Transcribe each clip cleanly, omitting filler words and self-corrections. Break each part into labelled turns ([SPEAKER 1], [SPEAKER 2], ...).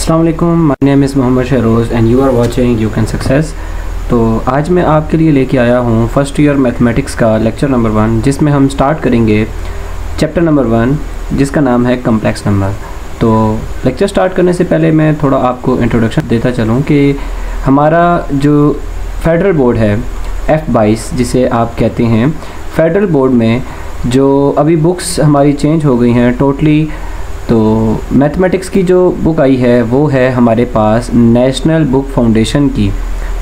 [SPEAKER 1] अस्सलाम वालेकुम, my name is Mohammad Shahroz and you are watching you can success. तो आज मैं आपके लिए लेके आया हूँ फर्स्ट ईयर मैथमेटिक्स का लेक्चर नंबर 1, जिसमें हम स्टार्ट करेंगे चैप्टर नंबर 1 जिसका नाम है कम्प्लेक्स नंबर। तो लेक्चर स्टार्ट करने से पहले मैं थोड़ा आपको इंट्रोडक्शन देता चलूँ कि हमारा जो फेडरल बोर्ड है F22 जिसे आप कहते हैं, फेडरल बोर्ड में जो अभी बुक्स हमारी चेंज हो गई हैं टोटली। तो मैथमेटिक्स की जो बुक आई है वो है हमारे पास नेशनल बुक फाउंडेशन की।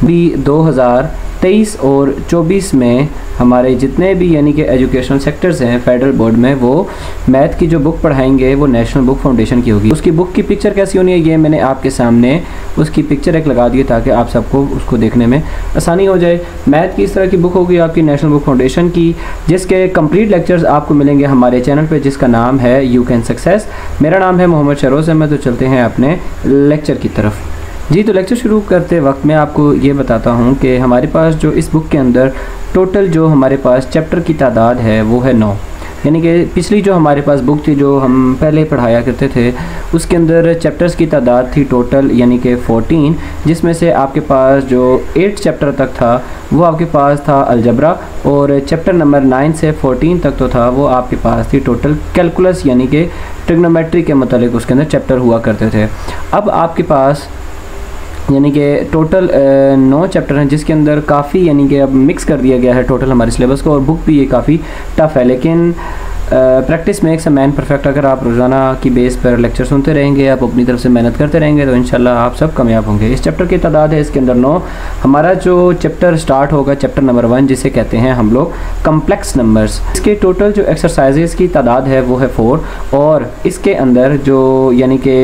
[SPEAKER 1] भी 2023 और 24 में हमारे जितने भी यानी कि एजुकेशनल सेक्टर्स हैं फेडरल बोर्ड में, वो मैथ की जो बुक पढ़ाएंगे वो नेशनल बुक फाउंडेशन की होगी। उसकी बुक की पिक्चर कैसी होनी है ये मैंने आपके सामने उसकी पिक्चर एक लगा दी है ताकि आप सबको उसको देखने में आसानी हो जाए। मैथ की इस तरह की बुक होगी आपकी नेशनल बुक फाउंडेशन की, जिसके कंप्लीट लेक्चर्स आपको मिलेंगे हमारे चैनल पे, जिसका नाम है यू कैन सक्सेस। मेरा नाम है मोहम्मद शहरोज़ अहमद। तो चलते हैं अपने लेक्चर की तरफ। जी, तो लेक्चर शुरू करते वक्त मैं आपको ये बताता हूँ कि हमारे पास जो इस बुक के अंदर टोटल जो हमारे पास चैप्टर की तादाद है वो है 9। यानी कि पिछली जो हमारे पास बुक थी जो हम पहले पढ़ाया करते थे उसके अंदर चैप्टर्स की तादाद थी टोटल यानी कि 14, जिसमें से आपके पास जो 8 चैप्टर तक था वो आपके पास था अलजबरा, और चैप्टर नंबर 9 से 14 तक तो था वो आपके पास थी टोटल कैलकुलस यानी कि ट्रिग्नोमेट्री के मतलब उसके अंदर चैप्टर हुआ करते थे। अब आपके पास यानी कि टोटल 9 चैप्टर हैं, जिसके अंदर काफ़ी यानी कि अब मिक्स कर दिया गया है टोटल हमारे सिलेबस को, और बुक भी ये काफ़ी टफ़ है। लेकिन practice makes a man perfect. अगर आप रोज़ाना की बेस पर लेक्चर सुनते रहेंगे, आप अपनी तरफ से मेहनत करते रहेंगे तो इंशाल्लाह आप सब कामयाब होंगे। इस चैप्टर की तादाद है इसके अंदर 9। हमारा जो चैप्टर स्टार्ट होगा चैप्टर नंबर 1 जिसे कहते हैं हम लोग कम्प्लेक्स नंबर्स। इसके टोटल जो एक्सरसाइजेज़ की तादाद है वो है 4, और इसके अंदर जो यानी कि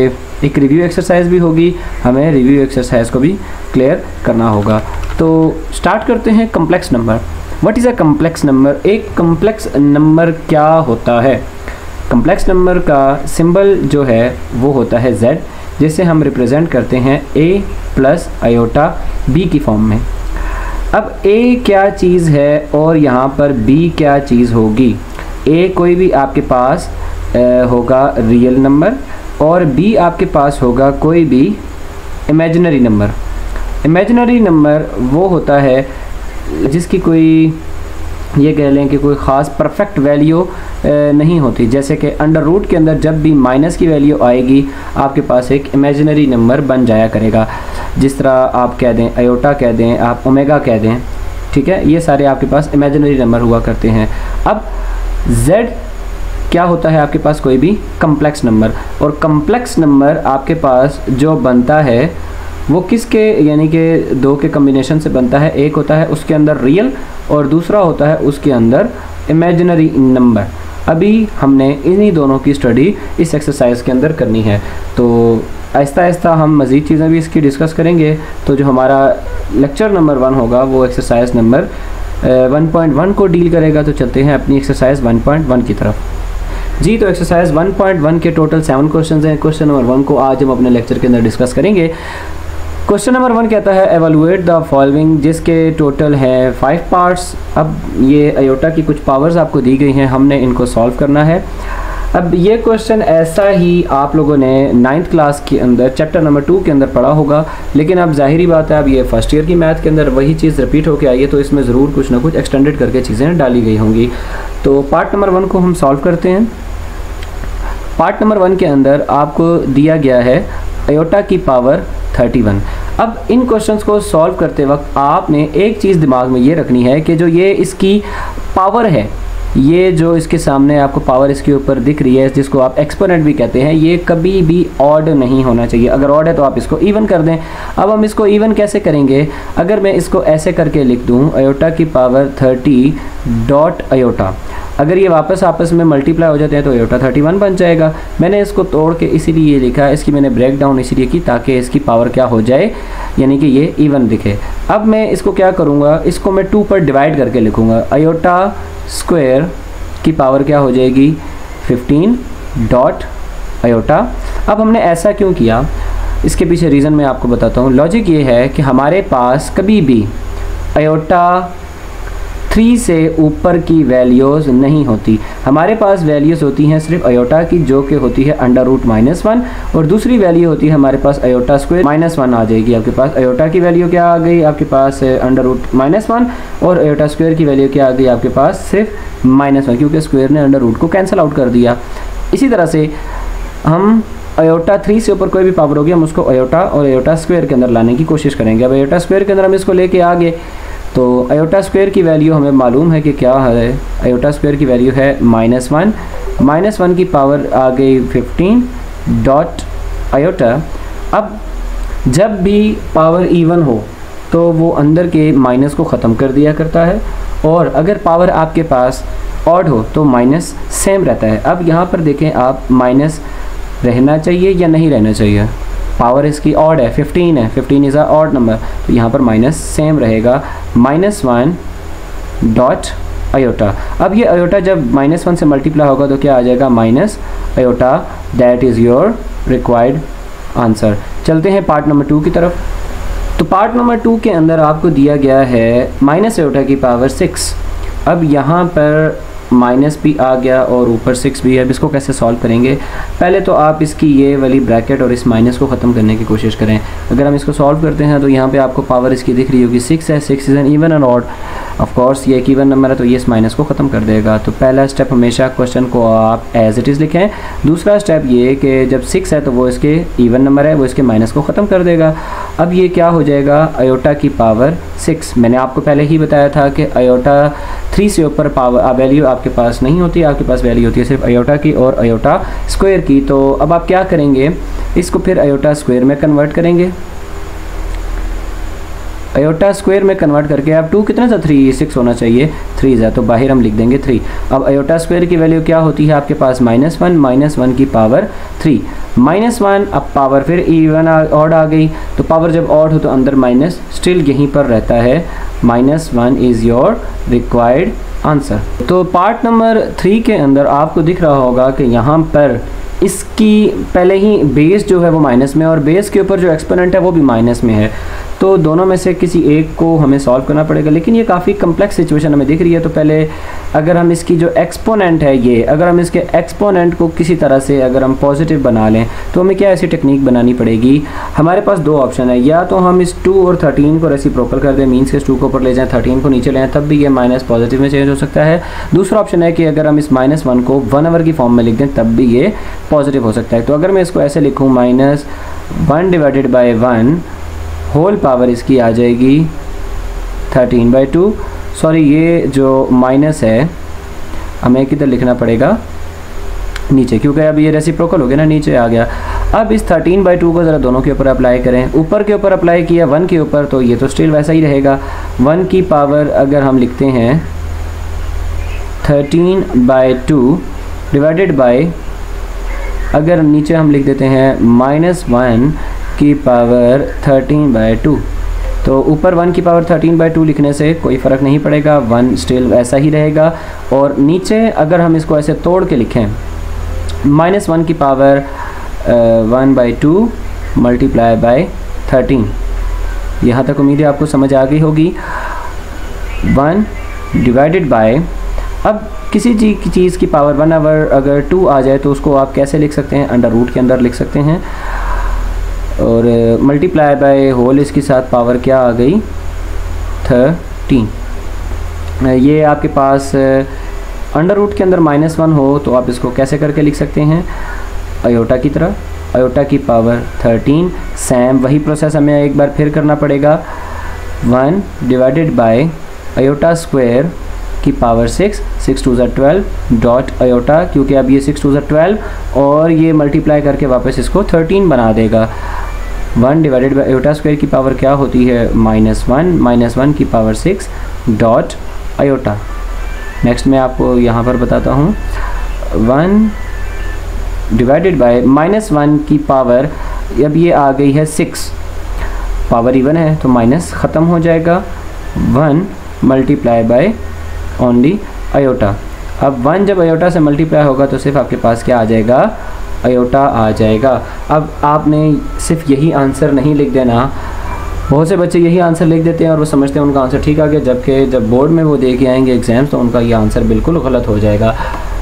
[SPEAKER 1] एक रिव्यू एक्सरसाइज भी होगी, हमें रिव्यू एक्सरसाइज को भी क्लियर करना होगा। तो स्टार्ट करते हैं complex number. What is a complex number? एक कम्प्लेक्स नंबर क्या होता है? कम्प्लेक्स नंबर का सिंबल जो है वो होता है Z, जिसे हम रिप्रेजेंट करते हैं A प्लस आयोटा B की फॉर्म में। अब A क्या चीज़ है और यहाँ पर B क्या चीज़ होगी? A कोई भी आपके पास होगा रियल नंबर, और B आपके पास होगा कोई भी इमेजिनरी नंबर। इमेजिनरी नंबर वो होता है जिसकी कोई ये कह लें कि कोई ख़ास परफेक्ट वैल्यू नहीं होती। जैसे कि अंडर रूट के अंदर जब भी माइनस की वैल्यू आएगी आपके पास एक इमेजिनरी नंबर बन जाया करेगा। जिस तरह आप कह दें आयोटा कह दें, आप ओमेगा कह दें, ठीक है, ये सारे आपके पास इमेजिनरी नंबर हुआ करते हैं। अब Z क्या होता है आपके पास? कोई भी कम्प्लेक्स नंबर। और कम्प्लेक्स नंबर आपके पास जो बनता है वो किसके यानी कि 2 के कम्बिनेशन से बनता है। एक होता है उसके अंदर रियल और दूसरा होता है उसके अंदर इमेजिनरी नंबर। अभी हमने इन्हीं दोनों की स्टडी इस एक्सरसाइज के अंदर करनी है। तो आहिस्ता आहिस्ता हम मज़ीद चीज़ें भी इसकी डिस्कस करेंगे। तो जो हमारा लेक्चर नंबर 1 होगा वो एक्सरसाइज नंबर 1.1 को डील करेगा। तो चलते हैं अपनी एक्सरसाइज 1.1 की तरफ। जी, तो एक्सरसाइज 1.1 के टोटल 7 क्वेश्चंस हैं। क्वेश्चन नंबर 1 को आज हम अपने लेक्चर के अंदर डिस्कस करेंगे। क्वेश्चन नंबर 1 कहता है एवेलुएट द फॉलोइंग, जिसके टोटल है 5 पार्ट्स। अब ये आयोटा की कुछ पावर्स आपको दी गई हैं, हमने इनको सॉल्व करना है। अब ये क्वेश्चन ऐसा ही आप लोगों ने 9th क्लास के अंदर चैप्टर नंबर 2 के अंदर पढ़ा होगा, लेकिन अब ज़ाहिरी बात है अब ये फर्स्ट ईयर की मैथ के अंदर वही चीज़ रिपीट होकर आई है, तो इसमें ज़रूर कुछ ना कुछ एक्सटेंडेड करके चीज़ें डाली गई होंगी। तो पार्ट नंबर 1 को हम सॉल्व करते हैं। पार्ट नंबर 1 के अंदर आपको दिया गया है आयोटा की पावर 31। अब इन क्वेश्चंस को सॉल्व करते वक्त आपने एक चीज़ दिमाग में ये रखनी है कि जो ये इसकी पावर है, ये जो इसके सामने आपको पावर इसके ऊपर दिख रही है जिसको आप एक्सपोनेंट भी कहते हैं, ये कभी भी ऑड नहीं होना चाहिए। अगर ऑड है तो आप इसको इवन कर दें। अब हम इसको इवन कैसे करेंगे? अगर मैं इसको ऐसे करके लिख दूं आयोटा की पावर 30 डॉट आयोटा, अगर ये वापस आपस में मल्टीप्लाई हो जाते हैं तो आयोटा 31 बन जाएगा। मैंने इसको तोड़ के इसीलिए ये लिखा है, इसकी मैंने ब्रेक डाउन इसीलिए की ताकि इसकी पावर क्या हो जाए, यानी कि ये इवन दिखे। अब मैं इसको क्या करूँगा, इसको मैं 2 पर डिवाइड करके लिखूँगा। आयोटा स्क्वायर की पावर क्या हो जाएगी 15 डॉट आयोटा। अब हमने ऐसा क्यों किया, इसके पीछे रीज़न मैं आपको बताता हूँ। लॉजिक ये है कि हमारे पास कभी भी आयोटा 3 से ऊपर की वैल्यूज़ नहीं होती। हमारे पास वैल्यूज़ होती हैं सिर्फ अयोटा की, जो कि होती है √-1, और दूसरी वैल्यू होती है हमारे पास अयोटा स्क्वायर -1 आ जाएगी आपके पास। अयोटा की वैल्यू क्या आ गई आपके पास √-1, और अयोटा स्क्वायर की वैल्यू क्या आ गई आपके पास सिर्फ -1, क्योंकि स्क्वायर ने √ को कैंसिल आउट कर दिया। इसी तरह से हम अयोटा 3 से ऊपर कोई भी पावर होगी हम उसको अयोटा और अयोटा स्क्वायर के अंदर लाने की कोशिश करेंगे। अब अयोटा स्क्वायर के अंदर हम इसको लेके आ गए तो अयोटा स्क्वायर की वैल्यू हमें मालूम है कि क्या है। अयोटा स्क्वायर की वैल्यू है -1 की पावर आ गई 15 डॉट अयोटा। अब जब भी पावर इवन हो तो वो अंदर के माइनस को ख़त्म कर दिया करता है, और अगर पावर आपके पास ऑड हो तो माइनस सेम रहता है। अब यहाँ पर देखें आप, माइनस रहना चाहिए या नहीं रहना चाहिए। पावर इसकी ऑड है, 15 है, 15 इज़ अ ऑड नंबर, तो यहाँ पर माइनस सेम रहेगा, -1 डॉट अयोटा। अब ये अयोटा जब -1 से मल्टीप्लाई होगा तो क्या आ जाएगा, minus iota. That is your required answer. चलते हैं पार्ट नंबर 2 की तरफ। तो पार्ट नंबर 2 के अंदर आपको दिया गया है माइनस अयोटा की पावर 6। अब यहाँ पर माइनस भी आ गया और ऊपर 6 भी है। अब इसको कैसे सॉल्व करेंगे, पहले तो आप इसकी ये वाली ब्रैकेट और इस माइनस को ख़त्म करने की कोशिश करें। अगर हम इसको सॉल्व करते हैं तो यहाँ पे आपको पावर इसकी दिख रही होगी 6 है। 6 is an even and odd, of course ये एक इवन नंबर है तो ये इस माइनस को ख़त्म कर देगा। तो पहला स्टेप हमेशा क्वेश्चन को आप एज इट इज़ लिखें। दूसरा स्टेप ये कि जब 6 है तो वो इसके इवन नंबर है, वो इसके माइनस को ख़त्म कर देगा। अब ये क्या हो जाएगा, अयोटा की पावर 6। मैंने आपको पहले ही बताया था कि अयोटा 3 से ऊपर पावर वैल्यू आपके पास नहीं होती, आपके पास वैल्यू होती है सिर्फ अयोटा की और अयोटा स्क्वायर की। तो अब आप क्या करेंगे, इसको फिर अयोटा स्क्वायर में कन्वर्ट करेंगे। अयोटा स्क्वायर में कन्वर्ट करके आप 2 कितना था, 3, 6 होना चाहिए, 3 है तो बाहर हम लिख देंगे 3। अब अयोटा स्क्वायर की वैल्यू क्या होती है आपके पास, -1 की पावर 3। -1 अब पावर फिर इवन ऑड आ गई, तो पावर जब ऑड हो तो अंदर माइनस स्टिल यहीं पर रहता है। -1 इज़ योर रिक्वायर्ड आंसर। तो पार्ट नंबर 3 के अंदर आपको दिख रहा होगा कि यहाँ पर इसकी पहले ही बेस जो है वो माइनस में, और बेस के ऊपर जो एक्सपोनेंट है वो भी माइनस में है। तो दोनों में से किसी एक को हमें सॉल्व करना पड़ेगा, लेकिन ये काफ़ी कम्प्लेक्स सिचुएशन हमें दिख रही है। तो पहले अगर हम इसकी जो एक्सपोनेंट है ये, अगर हम इसके एक्सपोनेंट को किसी तरह से अगर हम पॉजिटिव बना लें तो हमें क्या ऐसी टेक्निक बनानी पड़ेगी। हमारे पास 2 ऑप्शन है, या तो हम इस 2 और 13 को रेसिप्रोकल कर दें, मीन्स के इस 2 को ऊपर ले जाएं, 13 को नीचे ले आएं, तब भी ये माइनस पॉजिटिव में चेंज हो सकता है। दूसरा ऑप्शन है कि अगर हम इस -1 को 1 की फॉर्म में लिख दें तब भी ये पॉजिटिव हो सकता है। तो अगर मैं इसको ऐसे लिखूँ, -1 डिवाइडेड बाई 1 होल पावर इसकी आ जाएगी 13/2। सॉरी, ये जो माइनस है हमें किधर लिखना पड़ेगा, नीचे, क्योंकि अब ये रेसिप्रोकल हो गया ना, नीचे आ गया। अब इस 13/2 को ज़रा दोनों के ऊपर अप्लाई करें। ऊपर के ऊपर अप्लाई किया 1 के ऊपर तो ये तो स्टिल वैसा ही रहेगा। 1 की पावर अगर हम लिखते हैं 13/2 डिवाइडेड बाय, अगर नीचे हम लिख देते हैं -1 की पावर 13/2, तो ऊपर 1 की पावर 13/2 लिखने से कोई फ़र्क नहीं पड़ेगा, 1 स्टिल वैसा ही रहेगा। और नीचे अगर हम इसको ऐसे तोड़ के लिखें, -1 की पावर 1/2 मल्टीप्लाई बाय 13, यहाँ तक उम्मीद है आपको समझ आ गई होगी। 1 डिवाइडेड बाय, अब किसी चीज़ की पावर 1 अगर 2 आ जाए तो उसको आप कैसे लिख सकते हैं, अंडर रूट के अंदर लिख सकते हैं, और मल्टीप्लाई बाय होल इसके साथ पावर क्या आ गई 13। ये आपके पास अंडर रूट के अंदर -1 हो तो आप इसको कैसे करके लिख सकते हैं, अयोटा की तरह, अयोटा की पावर 13। सेम वही प्रोसेस हमें एक बार फिर करना पड़ेगा। 1 डिवाइडेड बाय अयोटा स्क्वायर की पावर 6, 6 2 12 डॉट अयोटा, क्योंकि अब ये 6 2 12 और ये मल्टीप्लाई करके वापस इसको 13 बना देगा। 1 डिवाइडेड बाई अयोटा स्क्वायर की पावर क्या होती है, -1 की पावर 6 डॉट अयोटा। नेक्स्ट मैं आपको यहाँ पर बताता हूँ, 1 डिवाइडेड बाय -1 की पावर, अब ये आ गई है 6, पावर इवन है तो माइनस ख़त्म हो जाएगा, 1 मल्टीप्लाई बाय ओनली अयोटा। अब 1 जब अयोटा से मल्टीप्लाई होगा तो सिर्फ आपके पास क्या आ जाएगा, अयोटा आ जाएगा। अब आपने सिर्फ यही आंसर नहीं लिख देना, बहुत से बच्चे यही आंसर लिख देते हैं और वो समझते हैं उनका आंसर ठीक आ गया, जबकि जब बोर्ड में वो दे के आएंगे एग्ज़ाम्स तो उनका ये आंसर बिल्कुल गलत हो जाएगा।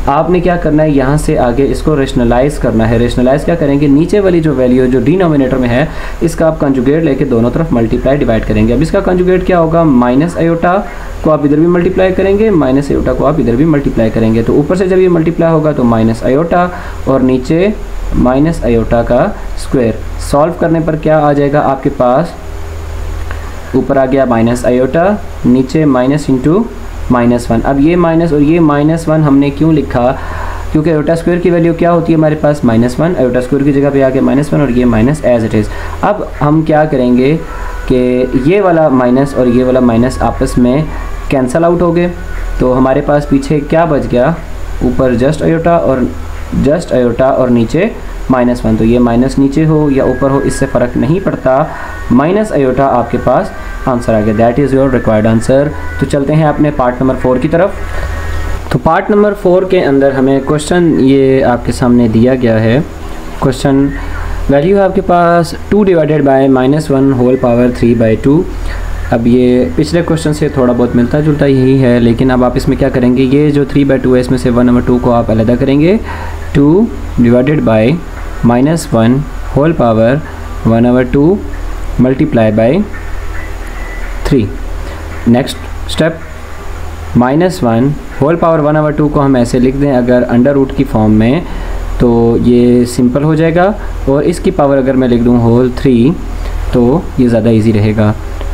[SPEAKER 1] आपने क्या करना है, यहाँ से आगे इसको रेशनलाइज़ करना है। रेशनलाइज़ क्या करेंगे, नीचे वाली जो वैल्यू जो डिनोमिनेटर में है इसका आप कंजुगेट लेके दोनों तरफ मल्टीप्लाई डिवाइड करेंगे। अब इसका कंजुगेट क्या होगा, माइनस आयोटा को आप इधर भी मल्टीप्लाई करेंगे, माइनस आयोटा को आप इधर भी मल्टीप्लाई करेंगे। तो ऊपर से जब ये मल्टीप्लाई होगा तो माइनस आयोटा और नीचे माइनस आयोटा का स्क्वायर। सॉल्व करने पर क्या आ जाएगा आपके पास, ऊपर आ गया माइनस आयोटा, नीचे माइनस इंटू -1। अब ये माइनस और ये -1 हमने क्यों लिखा, क्योंकि आयोटा स्क्वायर की वैल्यू क्या होती है हमारे पास -1, आयोटा स्क्वायर की जगह पे आ गया -1 और ये माइनस एज इट इज़। अब हम क्या करेंगे कि ये वाला माइनस और ये वाला माइनस आपस में कैंसल आउट हो गए, तो हमारे पास पीछे क्या बच गया, ऊपर जस्ट आयोटा और नीचे -1। तो ये माइनस नीचे हो या ऊपर हो इससे फ़र्क नहीं पड़ता, माइनस आयोटा आपके पास आंसर आ गया। That is your required answer. तो चलते हैं अपने पार्ट नंबर 4 की तरफ। तो पार्ट नंबर 4 के अंदर हमें क्वेश्चन ये आपके सामने दिया गया है। क्वेश्चन वैल्यू है आपके पास 2 डिवाइडेड बाय -1 होल पावर 3/2। अब ये पिछले क्वेश्चन से थोड़ा बहुत मिलता जुलता यही है, लेकिन अब आप इसमें क्या करेंगे, ये जो 3/2 है इसमें से 1/2 को आप अलग करेंगे। 2 divided by -1 whole power 1/2 multiply by 3। Next step, -1 whole power 1/2 को हम ऐसे लिख दें अगर अंडर रूट की फॉर्म में, तो ये सिंपल हो जाएगा। और इसकी पावर अगर मैं लिख दूँ होल 3 तो ये ज़्यादा इजी रहेगा।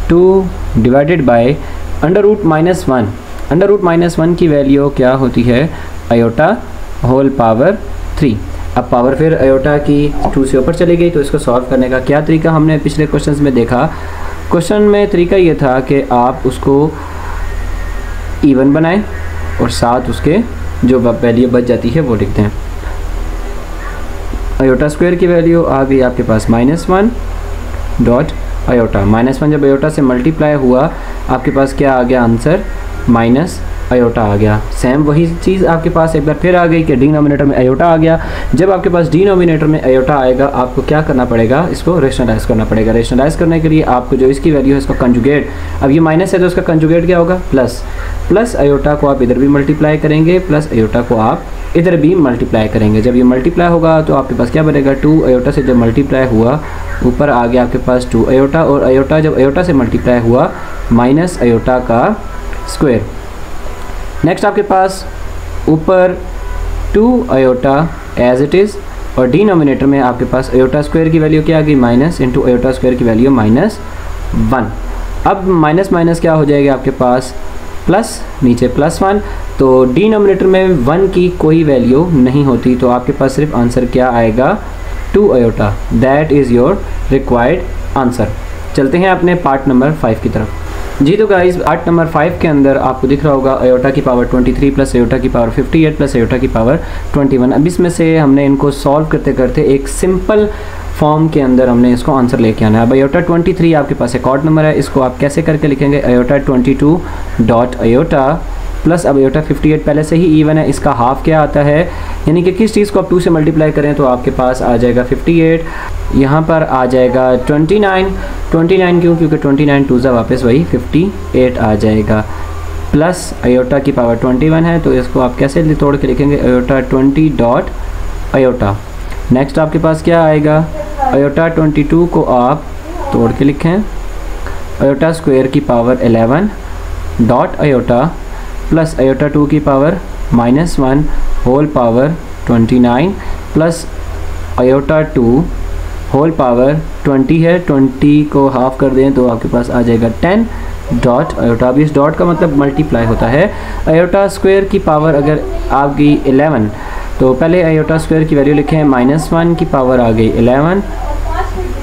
[SPEAKER 1] 2 divided by under root -1। Under root -1 की वैल्यू क्या होती है, आयोटा होल पावर 3। अब पावर फिर आयोटा की 2 से ऊपर चली गई, तो इसको सॉल्व करने का क्या तरीका हमने पिछले क्वेश्चंस में देखा। क्वेश्चन में तरीका ये था कि आप उसको इवन बनाएं और साथ उसके जो वैल्यू बच जाती है वो लिख दें। आयोटा स्क्वायर की वैल्यू आ गई आपके पास -1 डॉट आयोटा। -1 जब आयोटा से मल्टीप्लाई हुआ आपके पास क्या आ गया आंसर, माइनस आयोटा आ गया। सेम वही चीज़ आपके पास एक बार फिर आ गई कि डिनोमिनेटर में आयोटा आ गया। जब आपके पास डिनोमिनेटर में आयोटा आएगा आपको क्या करना पड़ेगा, इसको रेशनलाइज करना पड़ेगा। रेशनलाइज करने के लिए आपको जो इसकी वैल्यू है इसका कंजुगेट, अब ये माइनस है तो इसका कंजुगेट क्या होगा, प्लस आयोटा को आप इधर भी मल्टीप्लाई करेंगे, प्लस आयोटा को आप इधर भी मल्टीप्लाई करेंगे। जब ये मल्टीप्लाई होगा तो आपके पास क्या बनेगा, 2 आयोटा से जब मल्टीप्लाई हुआ ऊपर आ गया आपके पास 2 आयोटा, और आयोटा जब आयोटा से मल्टीप्लाई हुआ माइनस आयोटा का स्क्वायर। नेक्स्ट आपके पास ऊपर 2 आयोटा एज इट इज़ और डिनोमिनेटर में आपके पास आयोटा स्क्वायर की वैल्यू क्या आ गई, माइनस इंटू आयोटा स्क्वायर की वैल्यू -1। अब माइनस माइनस क्या हो जाएगा आपके पास प्लस, नीचे +1। तो डिनोमिनेटर में 1 की कोई वैल्यू नहीं होती, तो आपके पास सिर्फ आंसर क्या आएगा, 2 iota. That is your required answer. चलते हैं अपने पार्ट नंबर 5 की तरफ। जी तो गाइस पार्ट नंबर 5 के अंदर आपको दिख रहा होगा आयोटा की पावर 23 प्लस आयोटा की पावर 58 प्लस आयोटा की पावर 21। अब इसमें से हमने इनको सॉल्व करते करते एक सिंपल फॉर्म के अंदर हमने इसको आंसर लेके आना है। अब आयोटा 23 आपके पास एक ऑड नंबर है, इसको आप कैसे करके लिखेंगे, आयोटा 22 डॉट आयोटा प्लस अब आयोटा 58 पहले से ही इवन है, इसका हाफ क्या आता है, यानी कि किस चीज़ को आप 2 से मल्टीप्लाई करें तो आपके पास आ जाएगा 58, यहाँ पर आ जाएगा 29 क्यों, क्योंकि 29 2 जा वापस वही 58 आ जाएगा, प्लस आयोटा की पावर 21 है, तो इसको आप कैसे तोड़ के लिखेंगे, आयोटा 20 डॉट आयोटा। नेक्स्ट आपके पास क्या आएगा, आयोटा 22 को आप तोड़ के लिखें, आयोटा स्क्वायर की power 11 dot iota plus iota 2 की power -1 whole power 29 plus iota 2 whole power 20 है, 20 को हाफ कर दें तो आपके पास आ जाएगा 10 डॉट आयोटा। अब इस डॉट का मतलब मल्टीप्लाई होता है। आयोटा स्क्वायर की पावर अगर आ गई 11 तो पहले आयोटा स्क्वायर की वैल्यू लिखें, -1 की पावर आ गई 11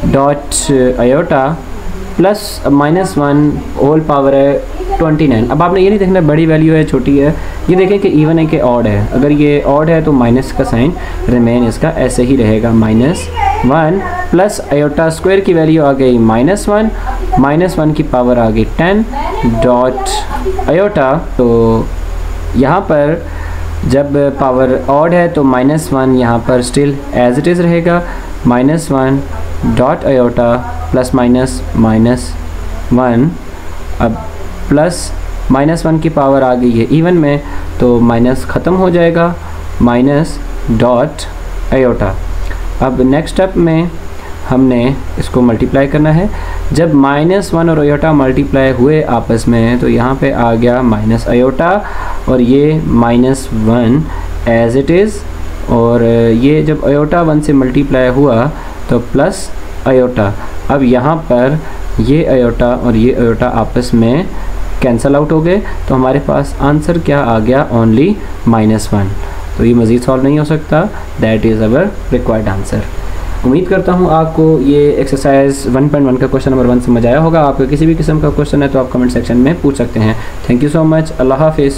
[SPEAKER 1] dot iota plus -1 whole power है 29। अब आपने ये नहीं देखना बड़ी वैल्यू है छोटी है, ये देखें कि इवन है कि ऑड है। अगर ये ऑड है तो माइनस का साइन रिमेन इसका ऐसे ही रहेगा, -1 प्लस आयोटा स्क्वायर की वैल्यू आ गई -1 की पावर आ गई 10 डॉट आयोटा। तो यहाँ पर जब पावर ऑड है तो -1 यहाँ पर स्टिल एज इट इज़ रहेगा, -1 dot iota plus minus minus 1, अब प्लस माइनस 1 की पावर आ गई है इवन में, तो माइनस ख़त्म हो जाएगा, माइनस डॉट आयोटा। अब नेक्स्ट स्टेप में हमने इसको मल्टीप्लाई करना है। जब -1 और आयोटा मल्टीप्लाई हुए आपस में, तो यहाँ पे आ गया माइनस आयोटा और ये -1 एज इट इज़, और ये जब आयोटा 1 से मल्टीप्लाई हुआ तो प्लस आयोटा। अब यहाँ पर ये आयोटा और ये आयोटा आपस में कैंसल आउट हो गए, तो हमारे पास आंसर क्या आ गया, ओनली -1। तो ये मज़ीद सॉल्व नहीं हो सकता, that is our required answer. उम्मीद करता हूँ आपको ये एक्सरसाइज 1.1 का क्वेश्चन नंबर 1 समझ आया होगा। आपको किसी भी किस्म का क्वेश्चन है तो आप कमेंट सेक्शन में पूछ सकते हैं। Thank you so much. Allah हाफिज़।